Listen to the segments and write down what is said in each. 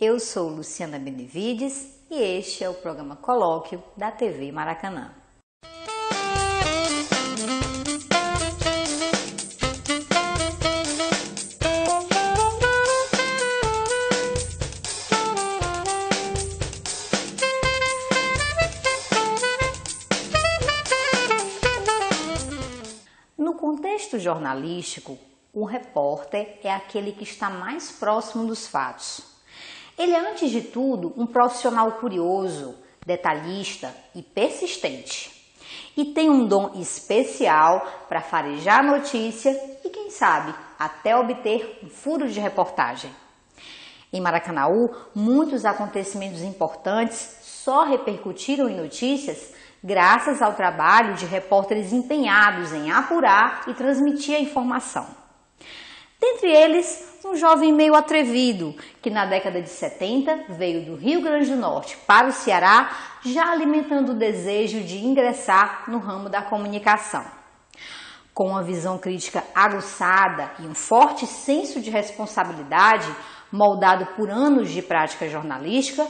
Eu sou Luciana Benevides e este é o programa Colóquio da TV Maracanã. No contexto jornalístico, o repórter é aquele que está mais próximo dos fatos. Ele é, antes de tudo, um profissional curioso, detalhista e persistente. E tem um dom especial para farejar a notícia e, quem sabe, até obter um furo de reportagem. Em Maracanaú, muitos acontecimentos importantes só repercutiram em notícias graças ao trabalho de repórteres empenhados em apurar e transmitir a informação. Dentre eles, um jovem meio atrevido, que na década de 70 veio do Rio Grande do Norte para o Ceará, já alimentando o desejo de ingressar no ramo da comunicação. Com uma visão crítica aguçada e um forte senso de responsabilidade, moldado por anos de prática jornalística,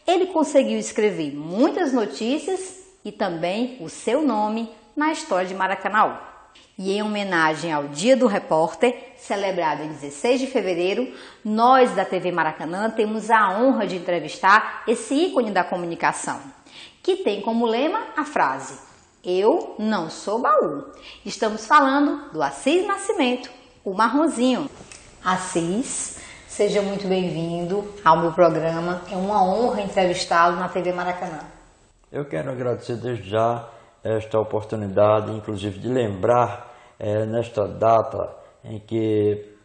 ele conseguiu escrever muitas notícias e também o seu nome na história de Maracanaú. E em homenagem ao Dia do Repórter, celebrado em 16 de fevereiro, nós da TV Maracanã temos a honra de entrevistar esse ícone da comunicação, que tem como lema a frase: "Eu não sou baú". Estamos falando do Assis Nascimento, o Marronzinho. Assis, seja muito bem-vindo ao meu programa. É uma honra entrevistá-lo na TV Maracanã. Eu quero agradecer desde já esta oportunidade, inclusive de lembrar nesta data em que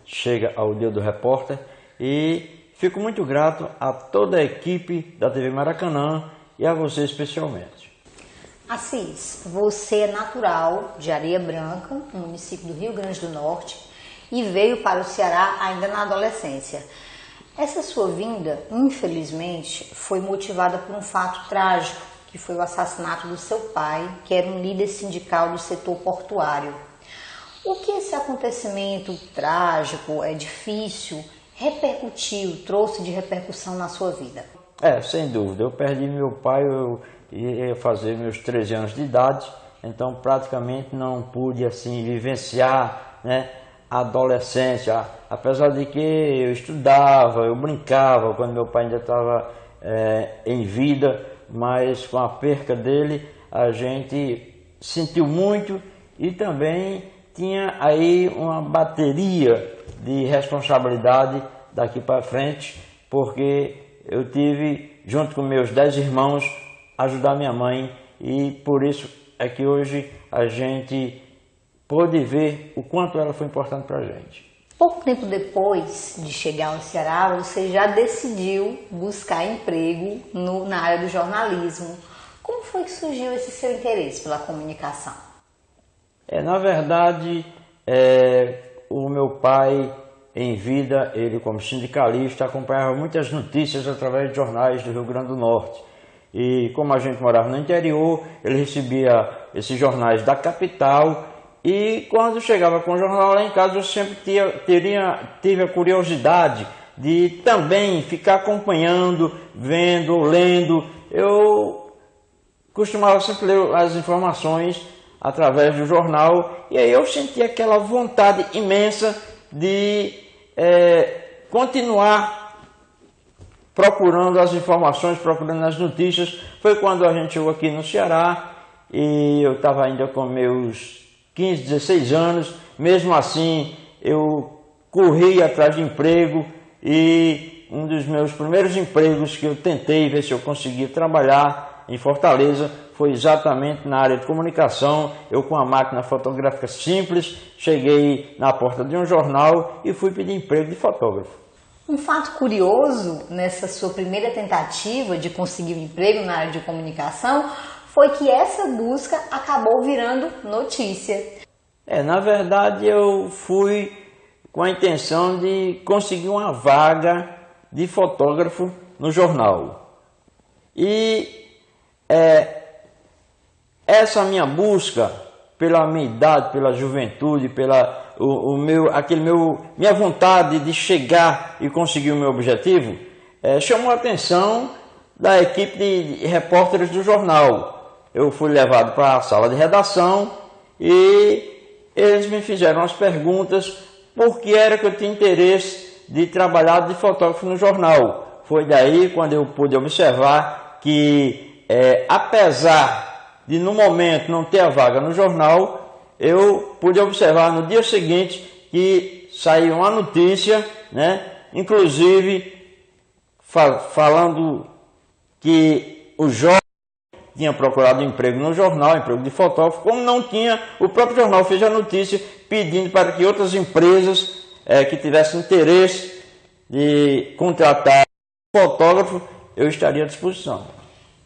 chega ao Dia do Repórter, e fico muito grato a toda a equipe da TV Maracanã e a você especialmente. Assis, você é natural de Areia Branca, no município do Rio Grande do Norte, e veio para o Ceará ainda na adolescência. Essa sua vinda, infelizmente, foi motivada por um fato trágico, que foi o assassinato do seu pai, que era um líder sindical do setor portuário. O que esse acontecimento trágico, difícil, repercutiu, trouxe de repercussão na sua vida? Sem dúvida. Eu perdi meu pai, eu ia fazer meus 13 anos de idade, então praticamente não pude assim vivenciar, a adolescência, apesar de que eu estudava, eu brincava quando meu pai ainda estava em vida, mas com a perca dele a gente sentiu muito e também tinha aí uma bateria de responsabilidade daqui para frente, porque eu tive, junto com meus 10 irmãos, ajudar minha mãe, e por isso é que hoje a gente pôde ver o quanto ela foi importante para a gente. Pouco tempo depois de chegar ao Ceará, você já decidiu buscar emprego na área do jornalismo. Como foi que surgiu esse seu interesse pela comunicação? Na verdade, o meu pai, em vida, ele como sindicalista, acompanhava muitas notícias através de jornais do Rio Grande do Norte. E como a gente morava no interior, ele recebia esses jornais da capital. E quando chegava com o jornal lá em casa, eu sempre tive a curiosidade de também ficar acompanhando, vendo, lendo. Eu costumava sempre ler as informações através do jornal, e aí eu senti aquela vontade imensa de continuar procurando as informações, procurando as notícias. Foi quando a gente chegou aqui no Ceará, e eu estava ainda com meus 15, 16 anos, mesmo assim eu corri atrás de emprego, e um dos meus primeiros empregos que eu tentei ver se eu conseguia trabalhar em Fortaleza foi exatamente na área de comunicação. Eu, com a máquina fotográfica simples, cheguei na porta de um jornal e fui pedir emprego de fotógrafo. Um fato curioso nessa sua primeira tentativa de conseguir um emprego na área de comunicação foi que essa busca acabou virando notícia. Na verdade, eu fui com a intenção de conseguir uma vaga de fotógrafo no jornal. E essa minha busca, pela minha idade, pela juventude, minha vontade de chegar e conseguir o meu objetivo, chamou a atenção da equipe de repórteres do jornal. Eu fui levado para a sala de redação e eles me fizeram as perguntas por que era que eu tinha interesse de trabalhar de fotógrafo no jornal. Foi daí quando eu pude observar que, apesar de no momento não ter a vaga no jornal, eu pude observar no dia seguinte que saiu uma notícia, né, inclusive falando que o jovem tinha procurado emprego no jornal, emprego de fotógrafo, como não tinha, o próprio jornal fez a notícia pedindo para que outras empresas que tivessem interesse de contratar fotógrafo, eu estaria à disposição.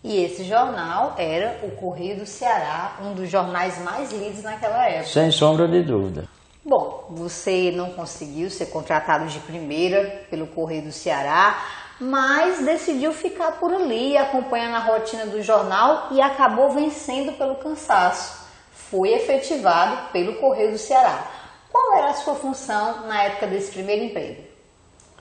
E esse jornal era o Correio do Ceará, um dos jornais mais lidos naquela época. Sem sombra de dúvida. Bom, você não conseguiu ser contratado de primeira pelo Correio do Ceará, mas decidiu ficar por ali, acompanhando a rotina do jornal e acabou vencendo pelo cansaço. Foi efetivado pelo Correio do Ceará. Qual era a sua função na época desse primeiro emprego?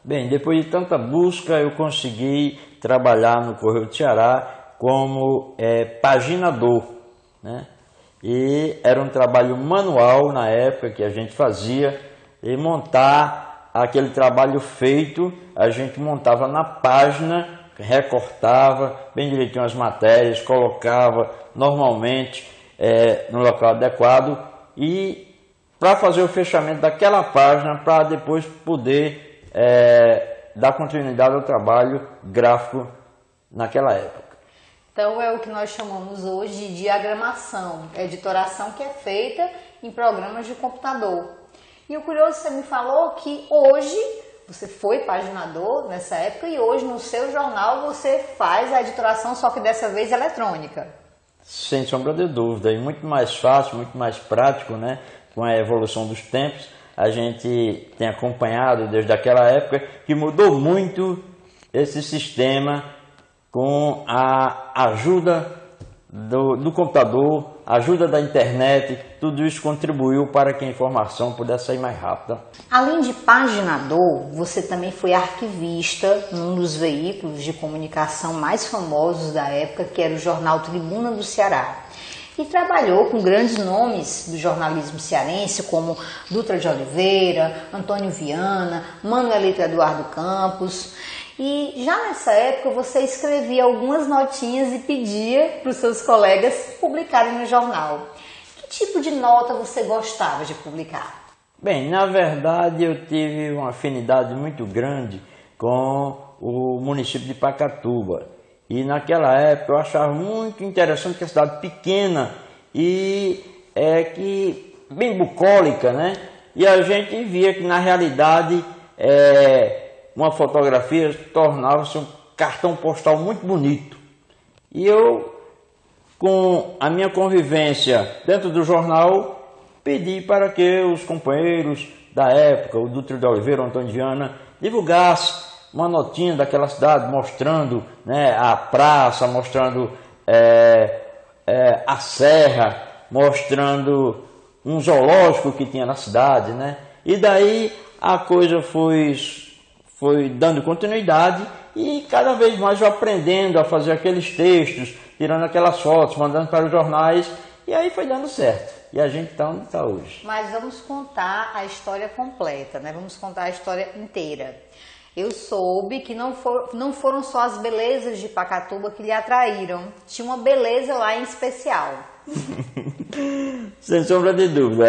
Bem, depois de tanta busca, eu consegui trabalhar no Correio do Ceará como paginador, né? E era um trabalho manual na época que a gente fazia, e montar aquele trabalho feito, a gente montava na página, recortava bem direitinho as matérias, colocava normalmente no local adequado e para fazer o fechamento daquela página, para depois poder dar continuidade ao trabalho gráfico naquela época. Então é o que nós chamamos hoje de diagramação, editoração que é feita em programas de computador. E o curioso, você me falou que hoje, você foi paginador nessa época e hoje no seu jornal você faz a editoração, só que dessa vez eletrônica. Sem sombra de dúvida, e muito mais fácil, muito mais prático, né? Com a evolução dos tempos, a gente tem acompanhado desde aquela época que mudou muito esse sistema com a ajuda do computador, a ajuda da internet, tudo isso contribuiu para que a informação pudesse sair mais rápida. Além de paginador, você também foi arquivista num dos veículos de comunicação mais famosos da época, que era o jornal Tribuna do Ceará. E trabalhou com grandes nomes do jornalismo cearense, como Dutra de Oliveira, Antônio Viana, Manuelito Eduardo Campos. E já nessa época você escrevia algumas notinhas e pedia para os seus colegas publicarem no jornal. Que tipo de nota você gostava de publicar? Bem, na verdade eu tive uma afinidade muito grande com o município de Pacatuba. E naquela época eu achava muito interessante que a cidade pequena e bem bucólica, né? E a gente via que na realidade uma fotografia tornava-se um cartão postal muito bonito. E eu, com a minha convivência dentro do jornal, pedi para que os companheiros da época, o Dutra de Oliveira, o Antônio Viana, divulgassem uma notinha daquela cidade, mostrando, né, a praça, mostrando a serra, mostrando um zoológico que tinha na cidade, né? E daí a coisa foi dando continuidade e cada vez mais eu aprendendo a fazer aqueles textos, tirando aquelas fotos, mandando para os jornais, e aí foi dando certo. E a gente está onde está hoje. Mas vamos contar a história completa, né? Vamos contar a história inteira. Eu soube que não foram só as belezas de Pacatuba que lhe atraíram. Tinha uma beleza lá em especial. Sem sombra de dúvida.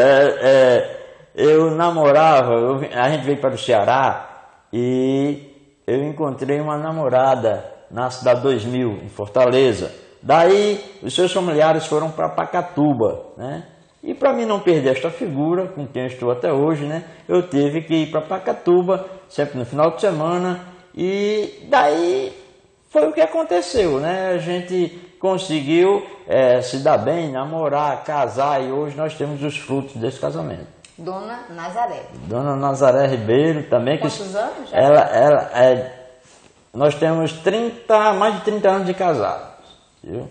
Eu namorava, a gente veio para o Ceará e eu encontrei uma namorada na cidade 2000, em Fortaleza. Daí os seus familiares foram para Pacatuba, né? E para mim não perder esta figura, com quem eu estou até hoje, né, eu tive que ir para Pacatuba, sempre no final de semana, e daí foi o que aconteceu, né? A gente conseguiu se dar bem, namorar, casar, e hoje nós temos os frutos desse casamento. Dona Nazaré. Dona Nazaré Ribeiro também. Quantos anos já? Nós temos mais de 30 anos de casados, viu?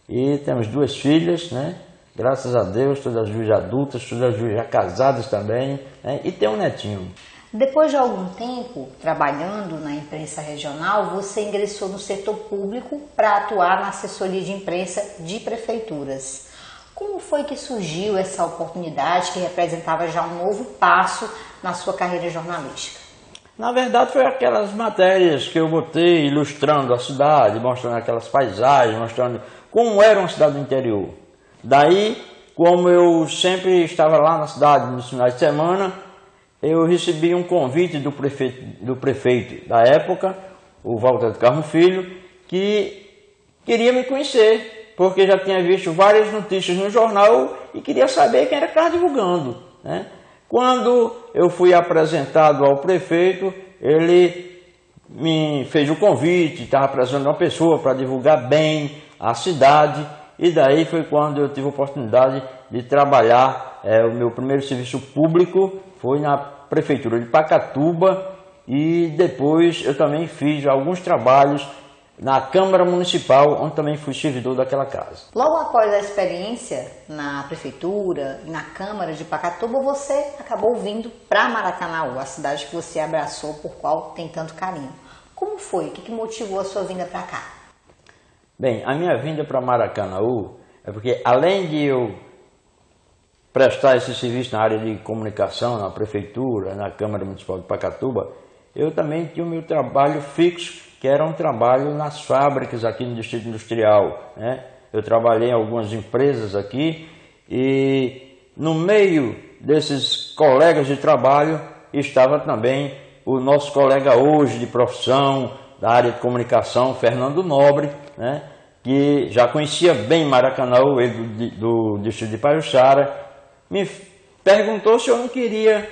E temos 2 filhas, né? Graças a Deus, todas as duas adultas, todas as duas já casadas também, né? E tem um netinho. Depois de algum tempo trabalhando na imprensa regional, você ingressou no setor público para atuar na assessoria de imprensa de prefeituras. Como foi que surgiu essa oportunidade que representava já um novo passo na sua carreira jornalística? Na verdade, foi aquelas matérias que eu botei ilustrando a cidade, mostrando aquelas paisagens, mostrando como era uma cidade do interior. Daí, como eu sempre estava lá na cidade nos finais de semana, eu recebi um convite do prefeito da época, o Walter de Carmo Filho, que queria me conhecer, porque já tinha visto várias notícias no jornal e queria saber quem era que estava divulgando, né? Quando eu fui apresentado ao prefeito, ele me fez o convite, estava apresentando uma pessoa para divulgar bem a cidade, e daí foi quando eu tive a oportunidade de trabalhar. O meu primeiro serviço público foi na prefeitura de Pacatuba, e depois eu também fiz alguns trabalhos na Câmara Municipal, onde também fui servidor daquela casa. Logo após a experiência na prefeitura e na Câmara de Pacatuba, você acabou vindo para Maracanaú, a cidade que você abraçou, por qual tem tanto carinho. Como foi? O que motivou a sua vinda para cá? Bem, a minha vinda para Maracanaú é porque, além de eu prestar esse serviço na área de comunicação, na prefeitura, na Câmara Municipal de Pacatuba, eu também tinha o meu trabalho fixo, que era um trabalho nas fábricas aqui no Distrito Industrial, né? Eu trabalhei em algumas empresas aqui, e no meio desses colegas de trabalho estava também o nosso colega hoje de profissão da área de comunicação, Fernando Nobre, né? Que já conhecia bem Maracanaú, ele do Distrito de Pajuçara, me perguntou se eu não queria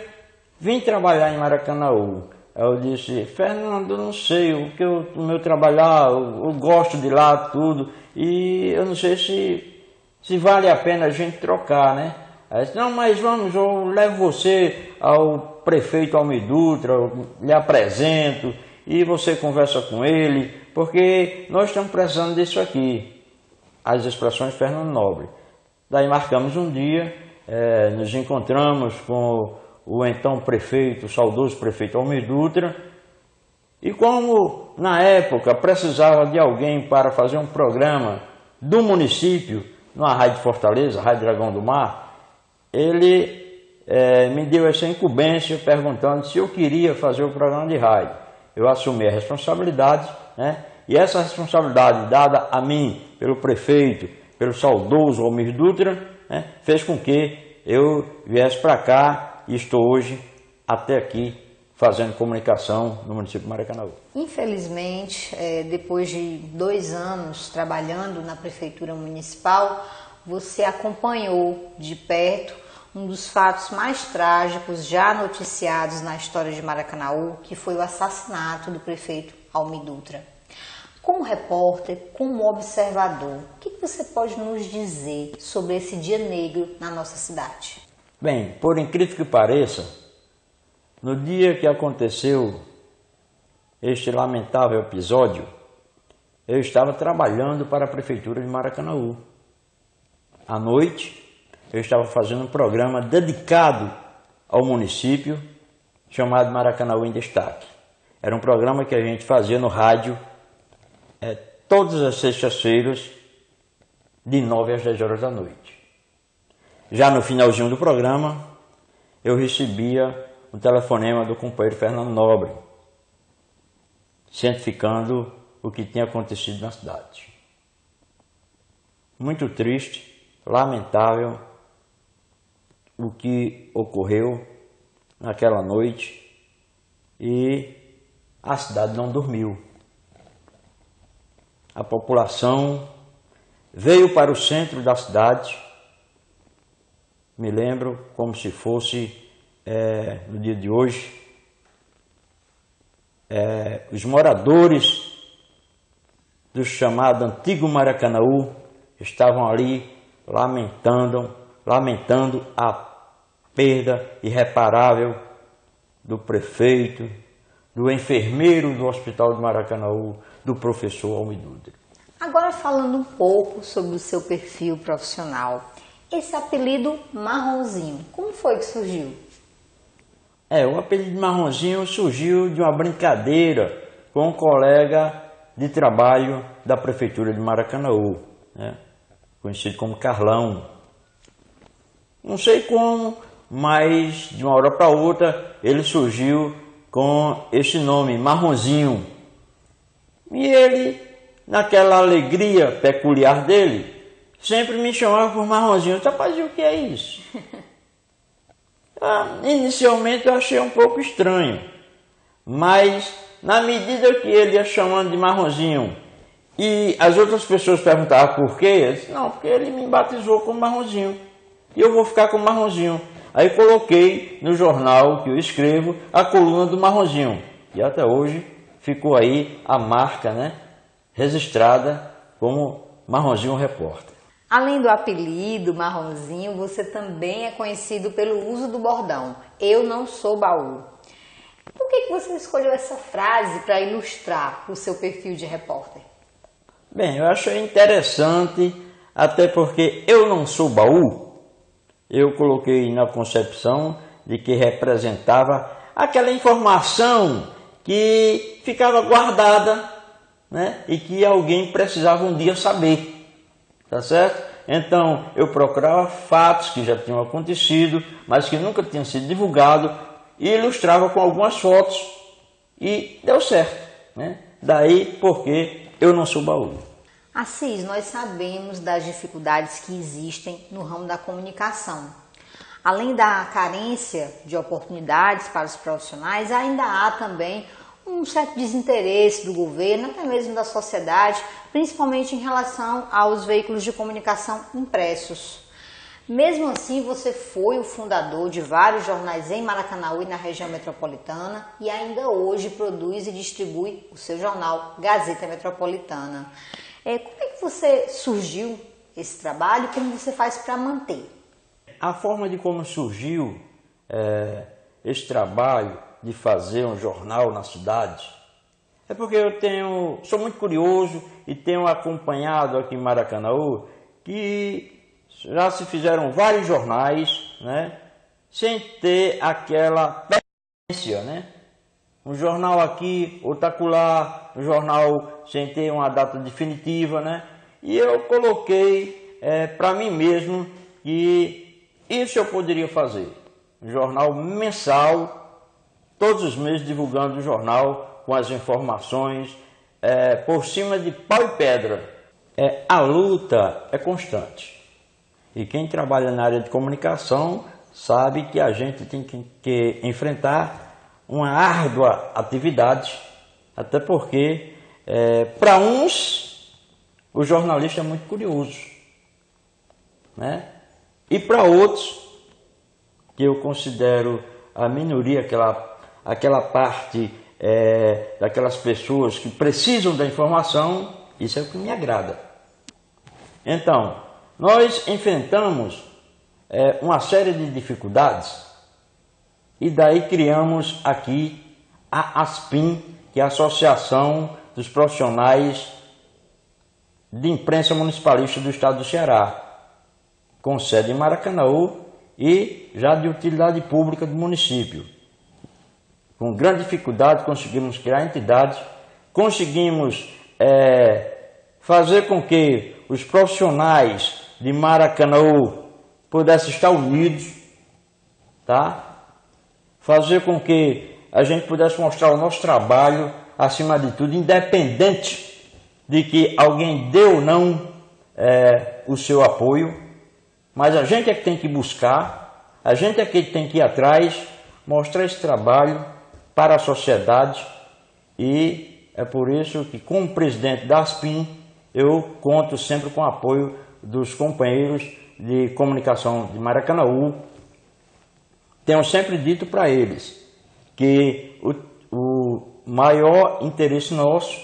vir trabalhar em Maracanaú. Eu disse: Fernando, eu não sei, o meu trabalhar, eu gosto de lá tudo, e eu não sei se vale a pena a gente trocar, né? Aí disse: não, mas vamos, eu levo você ao prefeito Almir Dutra, eu lhe apresento, e você conversa com ele, porque nós estamos precisando disso aqui. As expressões Fernando Nobre. Daí marcamos um dia, nos encontramos com o então prefeito, o saudoso prefeito Almir Dutra, e como na época precisava de alguém para fazer um programa do município, na Rádio Fortaleza, Rádio Dragão do Mar, ele me deu essa incumbência perguntando se eu queria fazer o programa de rádio. Eu assumi a responsabilidade, né? E essa responsabilidade dada a mim pelo prefeito, pelo saudoso Almir Dutra, né, fez com que eu viesse para cá, e estou hoje até aqui fazendo comunicação no município de Maracanaú. Infelizmente, depois de 2 anos trabalhando na prefeitura municipal, você acompanhou de perto um dos fatos mais trágicos já noticiados na história de Maracanaú, que foi o assassinato do prefeito Almir Dutra. Como repórter, como observador, o que você pode nos dizer sobre esse dia negro na nossa cidade? Bem, por incrível que pareça, no dia que aconteceu este lamentável episódio, eu estava trabalhando para a prefeitura de Maracanaú. À noite, eu estava fazendo um programa dedicado ao município, chamado Maracanaú em Destaque. Era um programa que a gente fazia no rádio todas as sextas-feiras, de 9 às 10 horas da noite. Já no finalzinho do programa, eu recebia um telefonema do companheiro Fernando Nobre, cientificando o que tinha acontecido na cidade. Muito triste, lamentável o que ocorreu naquela noite, e a cidade não dormiu. A população veio para o centro da cidade. Me lembro como se fosse no dia de hoje. Os moradores do chamado Antigo Maracanaú estavam ali lamentando a perda irreparável do prefeito, do enfermeiro do Hospital de Maracanaú, do professor Almir Dutra. Agora, falando um pouco sobre o seu perfil profissional, esse apelido Marronzinho, como foi que surgiu? O apelido de Marronzinho surgiu de uma brincadeira com um colega de trabalho da prefeitura de Maracanaú, né? Conhecido como Carlão. Não sei como, mas de uma hora para outra ele surgiu com esse nome, Marronzinho. E ele, naquela alegria peculiar dele, sempre me chamava por Marronzinho. Rapaz, e o que é isso? Inicialmente eu achei um pouco estranho, mas na medida que ele ia chamando de Marronzinho e as outras pessoas perguntavam por quê, eu disse, não, porque ele me batizou como Marronzinho e eu vou ficar como Marronzinho. Aí coloquei no jornal que eu escrevo a coluna do Marronzinho e até hoje ficou aí a marca, né, registrada como Marronzinho Repórter. Além do apelido Marronzinho, você também é conhecido pelo uso do bordão, eu não sou baú. Por que você escolheu essa frase para ilustrar o seu perfil de repórter? Bem, eu achei interessante, até porque eu não sou baú, eu coloquei na concepção de que representava aquela informação que ficava guardada, né, e que alguém precisava um dia saber. Tá certo? Então eu procurava fatos que já tinham acontecido, mas que nunca tinham sido divulgados, e ilustrava com algumas fotos e deu certo, né? Daí porque eu não sou baú. Assis, nós sabemos das dificuldades que existem no ramo da comunicação. Além da carência de oportunidades para os profissionais, ainda há também um certo desinteresse do governo, até mesmo da sociedade, principalmente em relação aos veículos de comunicação impressos. Mesmo assim, você foi o fundador de vários jornais em Maracanaú e na região metropolitana e ainda hoje produz e distribui o seu jornal Gazeta Metropolitana. Como é que você surgiu esse trabalho e como você faz para manter? A forma de como surgiu esse trabalho de fazer um jornal na cidade é porque eu sou muito curioso e tenho acompanhado aqui em Maracanaú que já se fizeram vários jornais, né, sem ter aquela permanência, né? Um jornal aqui, outro acolá, um jornal sem ter uma data definitiva, né? E eu coloquei para mim mesmo que isso eu poderia fazer. Um jornal mensal, todos os meses divulgando o jornal com as informações, por cima de pau e pedra. A luta é constante. E quem trabalha na área de comunicação sabe que a gente tem que enfrentar uma árdua atividade, até porque, para uns, o jornalista é muito curioso, né? E para outros, que eu considero a minoria, aquela parte daquelas pessoas que precisam da informação, isso é o que me agrada. Então, nós enfrentamos uma série de dificuldades e daí criamos aqui a ASPIM, que é a Associação dos Profissionais de Imprensa Municipalista do Estado do Ceará, com sede em Maracanaú e já de utilidade pública do município. Com grande dificuldade conseguimos criar a entidade, conseguimos fazer com que os profissionais de Maracanaú pudessem estar unidos, tá? Fazer com que a gente pudesse mostrar o nosso trabalho, acima de tudo, independente de que alguém dê ou não o seu apoio, mas a gente é que tem que buscar, a gente é que tem que ir atrás, mostrar esse trabalho para a sociedade, e é por isso que, como presidente da ASPIM, eu conto sempre com o apoio dos companheiros de comunicação de Maracanaú. Tenho sempre dito para eles que o maior interesse nosso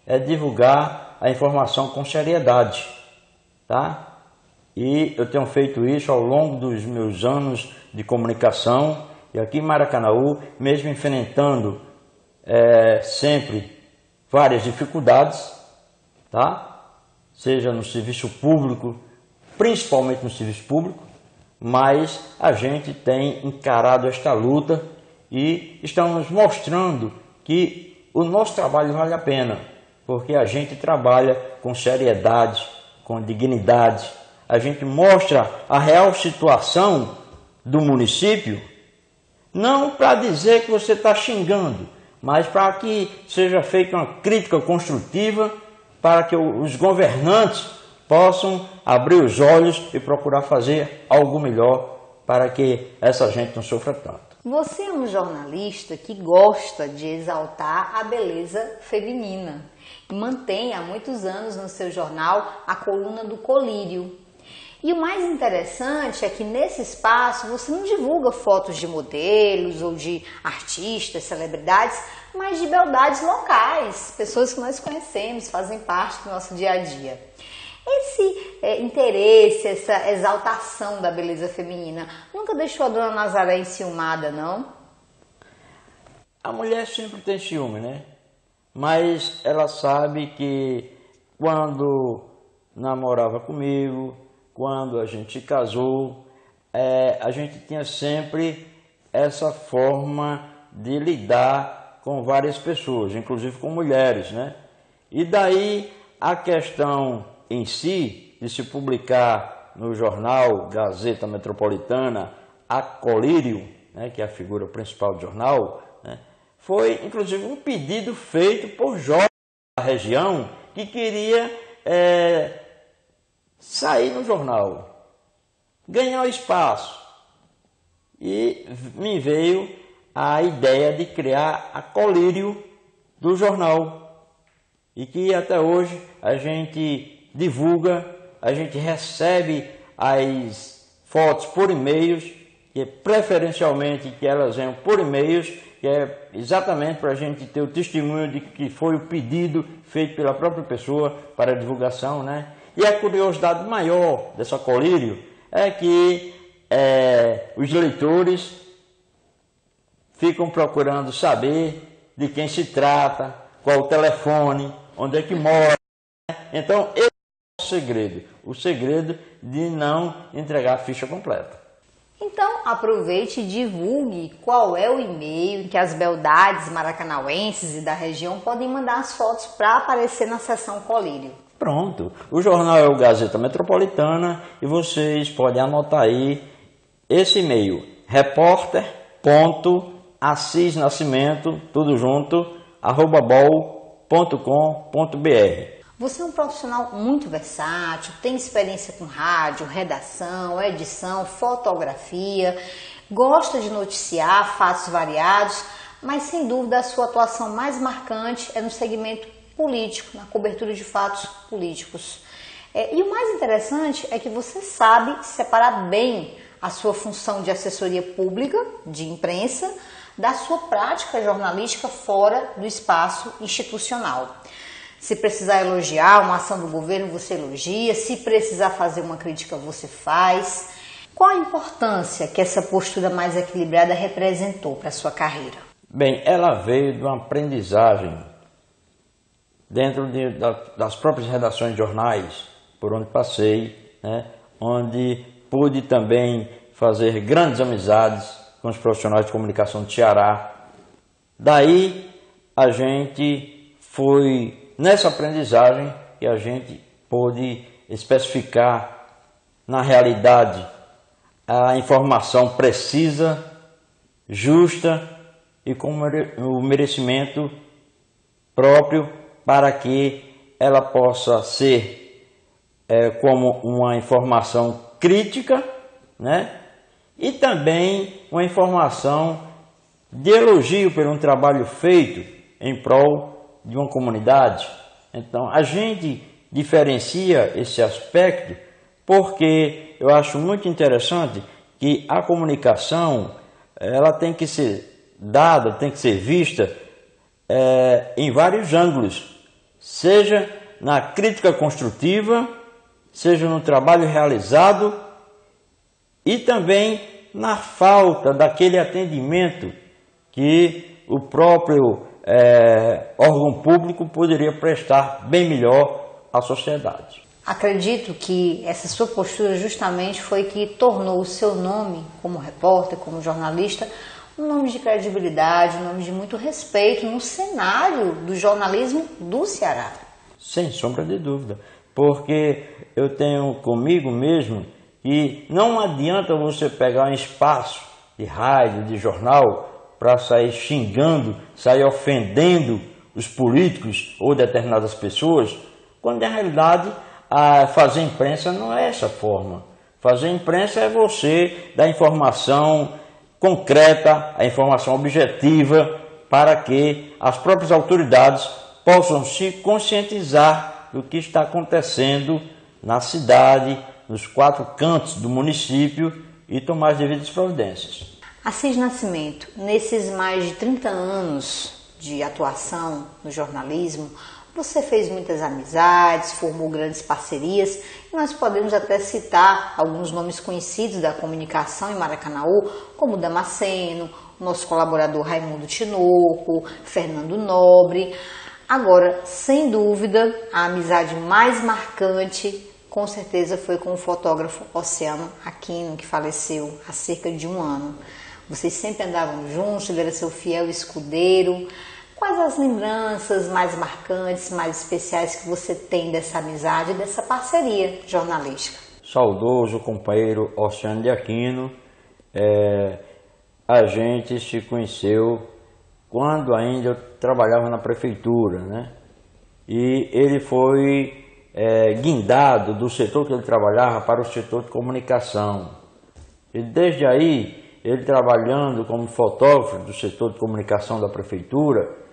é divulgar a informação com seriedade, tá? E eu tenho feito isso ao longo dos meus anos de comunicação, e aqui em Maracanaú, mesmo enfrentando sempre várias dificuldades, tá? Seja no serviço público, principalmente no serviço público, mas a gente tem encarado esta luta e estamos mostrando que o nosso trabalho vale a pena, porque a gente trabalha com seriedade, com dignidade, a gente mostra a real situação do município, não para dizer que você está xingando, mas para que seja feita uma crítica construtiva, para que os governantes possam abrir os olhos e procurar fazer algo melhor para que essa gente não sofra tanto. Você é um jornalista que gosta de exaltar a beleza feminina e mantém há muitos anos no seu jornal a coluna do colírio. E o mais interessante é que nesse espaço você não divulga fotos de modelos ou de artistas, celebridades, mas de beldades locais, pessoas que nós conhecemos, fazem parte do nosso dia a dia. Esse interesse, essa exaltação da beleza feminina, nunca deixou a dona Nazaré enciumada, não? A mulher sempre tem ciúme, né? Mas ela sabe que quando namorava comigo, quando a gente casou, a gente tinha sempre essa forma de lidar com várias pessoas, inclusive com mulheres, né? E daí a questão em si, de se publicar no jornal Gazeta Metropolitana, a Colírio, né, que é a figura principal do jornal, né, foi inclusive um pedido feito por jovens da região que queria sair no jornal, ganhar espaço. E me veio a ideia de criar a Colírio do jornal, e que até hoje a gente divulga, a gente recebe as fotos por e-mails, que preferencialmente que elas venham por e-mails, que é exatamente para a gente ter o testemunho de que foi o pedido feito pela própria pessoa para a divulgação, né? E a curiosidade maior dessa Colírio é que os leitores ficam procurando saber de quem se trata, qual o telefone, onde é que mora. Então, esse é o segredo de não entregar a ficha completa. Então, aproveite e divulgue qual é o e-mail em que as beldades maracanauenses e da região podem mandar as fotos para aparecer na seção Colírio. Pronto, o jornal é o Gazeta Metropolitana e vocês podem anotar aí esse e-mail, repórter.assisnascimento, tudo junto, @bol.com.br. Você é um profissional muito versátil, tem experiência com rádio, redação, edição, fotografia, gosta de noticiar fatos variados, mas sem dúvida a sua atuação mais marcante é no segmento político, na cobertura de fatos políticos. E o mais interessante é que você sabe separar bem a sua função de assessoria pública, de imprensa, da sua prática jornalística fora do espaço institucional. Se precisar elogiar uma ação do governo, você elogia. Se precisar fazer uma crítica, você faz. Qual a importância que essa postura mais equilibrada representou para a sua carreira? Bem, ela veio de uma aprendizagem dentro das próprias redações de jornais, por onde passei, né, onde pude também fazer grandes amizades com os profissionais de comunicação do Ceará. Daí a gente foi nessa aprendizagem que a gente pôde especificar na realidade a informação precisa, justa e com o merecimento próprio para que ela possa ser como uma informação crítica, né? E também uma informação de elogio por um trabalho feito em prol de uma comunidade. Então a gente diferencia esse aspecto porque eu acho muito interessante que a comunicação ela tem que ser dada, tem que ser vista em vários ângulos, seja na crítica construtiva, seja no trabalho realizado e também na falta daquele atendimento que o próprio órgão público poderia prestar bem melhor à sociedade. Acredito que essa sua postura justamente foi que tornou o seu nome como repórter, como jornalista, Um nome de credibilidade, um nome de muito respeito no cenário do jornalismo do Ceará. Sem sombra de dúvida, porque eu tenho comigo mesmo que não adianta você pegar um espaço de rádio, de jornal, para sair xingando, sair ofendendo os políticos ou determinadas pessoas, quando na realidade fazer imprensa não é essa forma. Fazer imprensa é você dar informação concreta, a informação objetiva, para que as próprias autoridades possam se conscientizar do que está acontecendo na cidade, nos 4 cantos do município e tomar as devidas providências. Assis Nascimento, nesses mais de 30 anos de atuação no jornalismo, você fez muitas amizades, formou grandes parcerias e nós podemos até citar alguns nomes conhecidos da comunicação em Maracanaú, como Damasceno, nosso colaborador Raimundo Tinoco, Fernando Nobre. Agora, sem dúvida, a amizade mais marcante com certeza foi com o fotógrafo Oceano Aquino, que faleceu há cerca de 1 ano. Vocês sempre andavam juntos, ele era seu fiel escudeiro. Quais as lembranças mais marcantes, mais especiais que você tem dessa amizade, dessa parceria jornalística? Saudoso companheiro Oceano de Aquino, a gente se conheceu quando ainda eu trabalhava na prefeitura, né? E ele foi guindado do setor que ele trabalhava para o setor de comunicação. E desde aí, ele trabalhando como fotógrafo do setor de comunicação da prefeitura,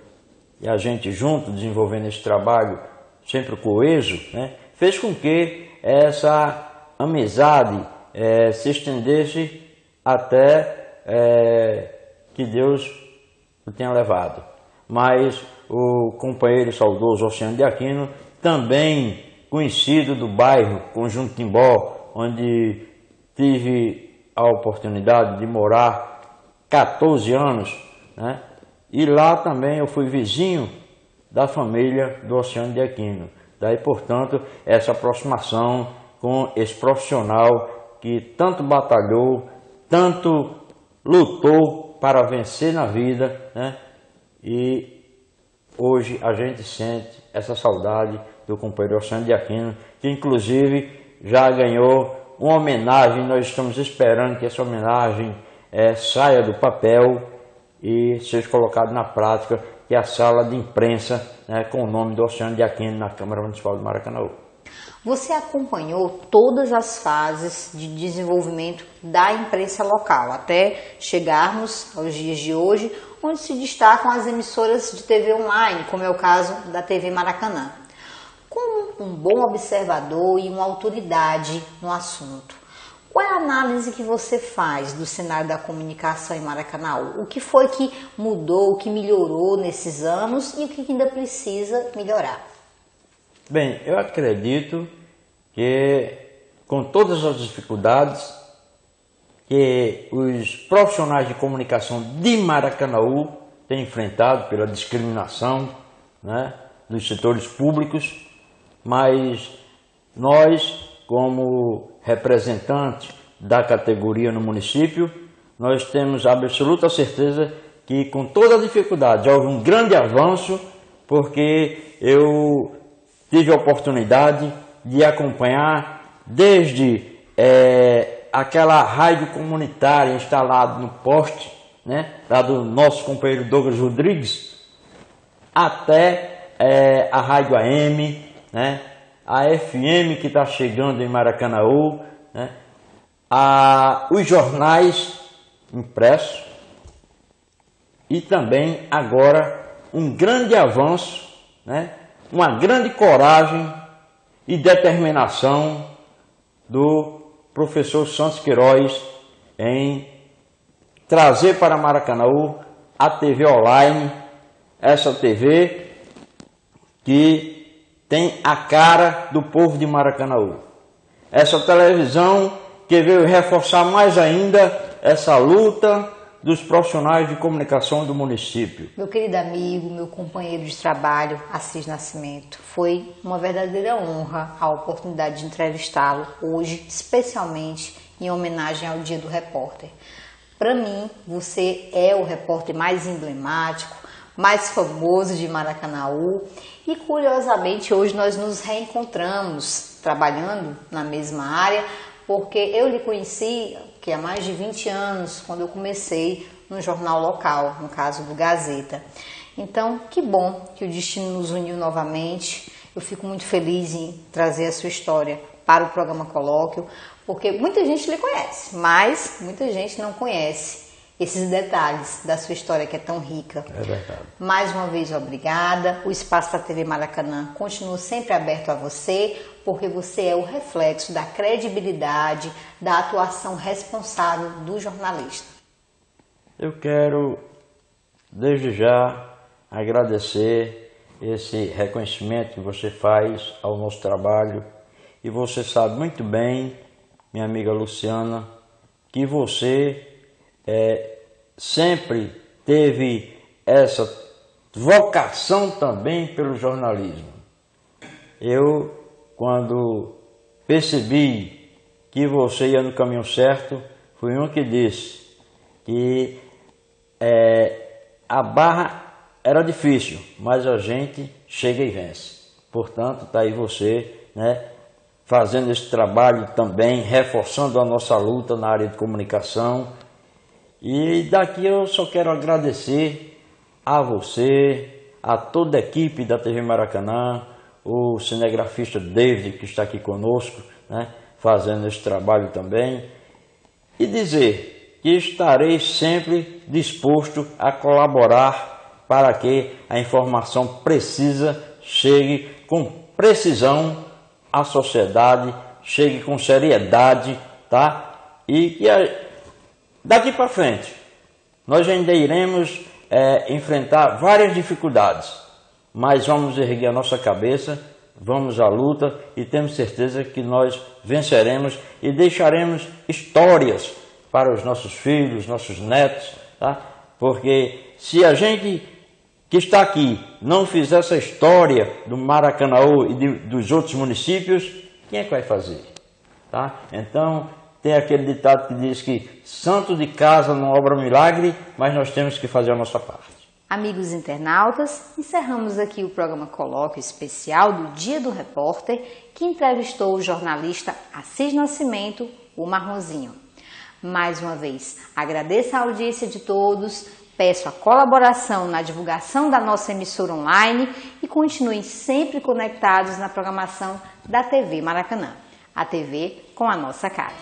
e a gente junto desenvolvendo esse trabalho sempre coeso, né, fez com que essa amizade se estendesse até que Deus o tenha levado. Mas o companheiro saudoso Oceano de Aquino, também conhecido do bairro Conjunto Timbó, onde tive a oportunidade de morar 14 anos, né? E lá também eu fui vizinho da família do Oceano de Aquino. Daí, portanto, essa aproximação com esse profissional que tanto batalhou, tanto lutou para vencer na vida, né? E hoje a gente sente essa saudade do companheiro Oceano de Aquino, que inclusive já ganhou uma homenagem. Nós estamos esperando que essa homenagem saia do papel e seja colocado na prática, que é a sala de imprensa, né, com o nome do Oceano de Aquino na Câmara Municipal de Maracanaú. Você acompanhou todas as fases de desenvolvimento da imprensa local, até chegarmos aos dias de hoje, onde se destacam as emissoras de TV online, como é o caso da TV Maracanã. Como um bom observador e uma autoridade no assunto, qual é a análise que você faz do cenário da comunicação em Maracanaú? O que foi que mudou, o que melhorou nesses anos e o que ainda precisa melhorar? Bem, eu acredito que com todas as dificuldades que os profissionais de comunicação de Maracanaú têm enfrentado pela discriminação, né, dos setores públicos, mas nós, como representantes da categoria no município, nós temos a absoluta certeza que com toda a dificuldade houve um grande avanço, porque eu tive a oportunidade de acompanhar desde aquela rádio comunitária instalada no poste, né, lá do nosso companheiro Douglas Rodrigues, até a rádio AM, né, a FM que está chegando em Maracanaú, né, os jornais impressos e também agora um grande avanço, né, uma grande coragem e determinação do professor Santos Queiroz em trazer para Maracanaú a TV online, essa TV que tem a cara do povo de Maracanaú. Essa televisão que veio reforçar mais ainda essa luta dos profissionais de comunicação do município. Meu querido amigo, meu companheiro de trabalho, Assis Nascimento, foi uma verdadeira honra a oportunidade de entrevistá-lo hoje, especialmente em homenagem ao Dia do Repórter. Para mim, você é o repórter mais emblemático, mais famoso de Maracanaú e, curiosamente, hoje nós nos reencontramos trabalhando na mesma área, porque eu lhe conheci há mais de 20 anos, quando eu comecei no jornal local, no caso do Gazeta. Então, que bom que o destino nos uniu novamente. Eu fico muito feliz em trazer a sua história para o programa Colóquio, porque muita gente lhe conhece, mas muita gente não conhece esses detalhes da sua história que é tão rica. É verdade. Mais uma vez, obrigada. O espaço da TV Maracanã continua sempre aberto a você, porque você é o reflexo da credibilidade, da atuação responsável do jornalista. Eu quero, desde já, agradecer esse reconhecimento que você faz ao nosso trabalho. E você sabe muito bem, minha amiga Luciana, que você sempre teve essa vocação também pelo jornalismo. Eu, quando percebi que você ia no caminho certo, fui um que disse que a barra era difícil, mas a gente chega e vence. Portanto, está aí você, né, fazendo esse trabalho também, reforçando a nossa luta na área de comunicação. E daqui eu só quero agradecer a você, a toda a equipe da TV Maracanã, o cinegrafista David, que está aqui conosco, né, fazendo esse trabalho também, e dizer que estarei sempre disposto a colaborar para que a informação precisa chegue com precisão à sociedade, chegue com seriedade, tá? E que daqui para frente nós ainda iremos enfrentar várias dificuldades, mas vamos erguer a nossa cabeça, vamos à luta e temos certeza que nós venceremos e deixaremos histórias para os nossos filhos, nossos netos, tá? Porque se a gente que está aqui não fizer essa história do Maracanaú e dos outros municípios, quem é que vai fazer? Tá? Então, tem aquele ditado que diz que santo de casa não obra milagre, mas nós temos que fazer a nossa parte. Amigos internautas, encerramos aqui o programa Colóquio Especial do Dia do Repórter, que entrevistou o jornalista Assis Nascimento, o Marronzinho. Mais uma vez, agradeço a audiência de todos, peço a colaboração na divulgação da nossa emissora online e continuem sempre conectados na programação da TV Maracanã, a TV com a nossa cara.